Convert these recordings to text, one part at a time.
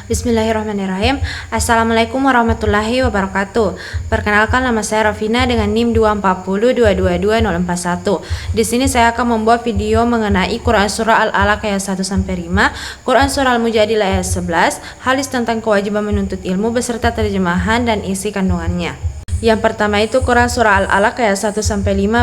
Bismillahirrahmanirrahim. Assalamualaikum warahmatullahi wabarakatuh. Perkenalkan, nama saya Rafina dengan NIM 240222041. Di sini saya akan membuat video mengenai Quran Surah Al-Alaq ayat 1-5, Quran Surah Al-Mujadilah ayat 11, hadis tentang kewajiban menuntut ilmu beserta terjemahan dan isi kandungannya. Yang pertama itu Quran Surah Al-Alaq ayat 1-5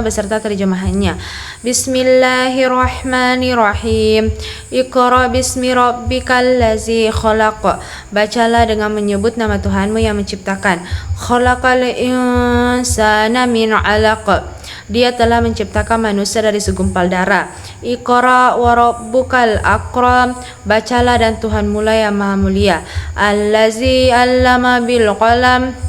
beserta terjemahannya. Bismillahirrahmanirrahim. Iqra bismi rabbikal ladzi khalaq. Bacalah dengan menyebut nama Tuhanmu yang menciptakan. Khalaqal insana min 'alaq. Dia telah menciptakan manusia dari segumpal darah. Iqra wa rabbukal akram. Bacalah dan Tuhanmu lah yang maha mulia. Allazi 'allama bil qalam.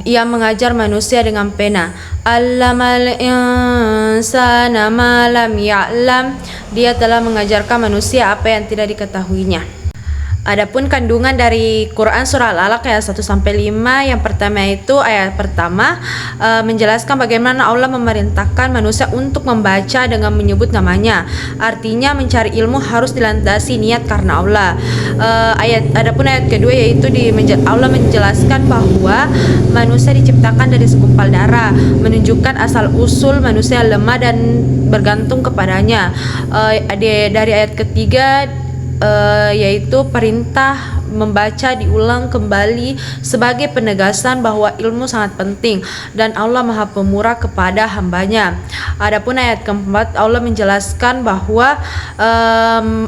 Ia mengajar manusia dengan pena. Allamal insana ma lam ya'lam. Dia telah mengajarkan manusia apa yang tidak diketahuinya. Adapun kandungan dari Quran Surah Al-Alaq ayat 1-5, yang pertama itu ayat pertama menjelaskan bagaimana Allah memerintahkan manusia untuk membaca dengan menyebut namanya. Artinya mencari ilmu harus dilandasi niat karena Allah. Adapun ayat kedua yaitu Allah menjelaskan bahwa manusia diciptakan dari segumpal darah, menunjukkan asal usul manusia lemah dan bergantung kepadanya. Dari ayat ketiga yaitu perintah membaca diulang kembali sebagai penegasan bahwa ilmu sangat penting dan Allah Maha Pemurah kepada hambanya. Adapun ayat keempat, Allah menjelaskan bahwa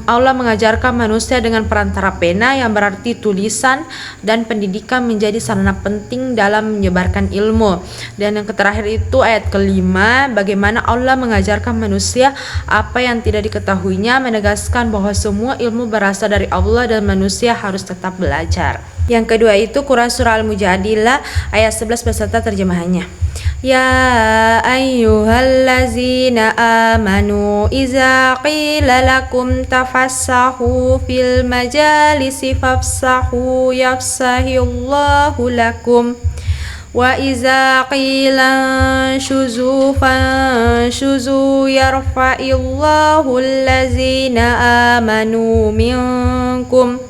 Allah mengajarkan manusia dengan perantara pena, yang berarti tulisan, dan pendidikan menjadi sarana penting dalam menyebarkan ilmu. Dan yang terakhir itu ayat kelima, bagaimana Allah mengajarkan manusia apa yang tidak diketahuinya, menegaskan bahwa semua ilmu berasal dari Allah dan manusia harus tetap belajar. Yang kedua itu Quran Surah Al-Mujadilah ayat 11 beserta terjemahannya. Ya ayyuhallazina amanu iza qila lakum tafassahu fil majalisi fafsahu yafsahillahu lakum wa iza qila syuzu fanshuzu yarfa'illahu allazina amanu minkum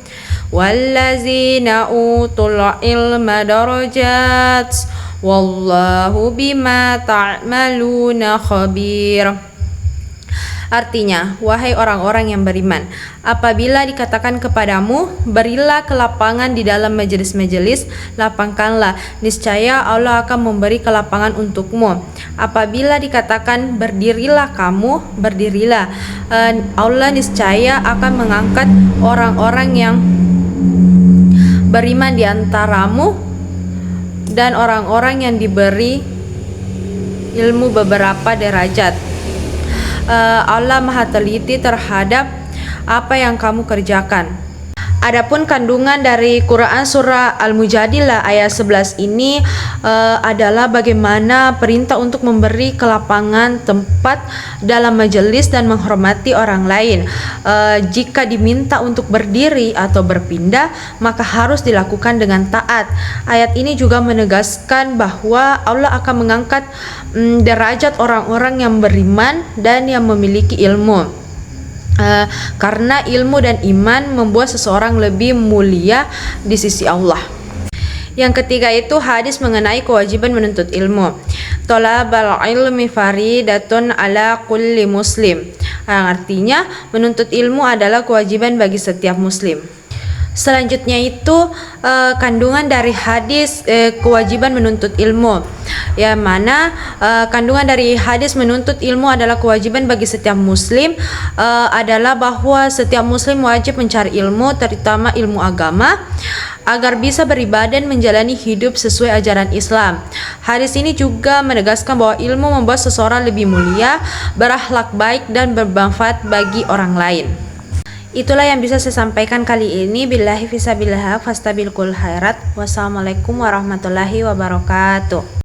wallazina utul ilma darajat wallahu bima ta'maluna khabir. Artinya, wahai orang-orang yang beriman, apabila dikatakan kepadamu, berilah kelapangan di dalam majelis-majelis, lapangkanlah, niscaya Allah akan memberi kelapangan untukmu. Apabila dikatakan berdirilah kamu, berdirilah, Allah niscaya akan mengangkat orang-orang yang beriman di antaramu dan orang-orang yang diberi ilmu beberapa derajat. Allah Maha teliti terhadap apa yang kamu kerjakan. Adapun kandungan dari Quran Surah Al-Mujadilah ayat 11 ini adalah bagaimana perintah untuk memberi kelapangan tempat dalam majelis dan menghormati orang lain. Jika diminta untuk berdiri atau berpindah, maka harus dilakukan dengan taat. Ayat ini juga menegaskan bahwa Allah akan mengangkat derajat orang-orang yang beriman dan yang memiliki ilmu. Karena ilmu dan iman membuat seseorang lebih mulia di sisi Allah. Yang ketiga itu hadis mengenai kewajiban menuntut ilmu. Thalabul ilmi faridatun ala kulli muslim. Yang artinya menuntut ilmu adalah kewajiban bagi setiap muslim. Selanjutnya itu kandungan dari hadis kewajiban menuntut ilmu, yang mana kandungan dari hadis menuntut ilmu adalah kewajiban bagi setiap muslim, adalah bahwa setiap muslim wajib mencari ilmu, terutama ilmu agama, agar bisa beribadah dan menjalani hidup sesuai ajaran Islam. Hadis ini juga menegaskan bahwa ilmu membuat seseorang lebih mulia, berakhlak baik, dan bermanfaat bagi orang lain. Itulah yang bisa saya sampaikan kali ini. Billahi fisabilillah fastabiqul khairat. Wassalamualaikum warahmatullahi wabarakatuh.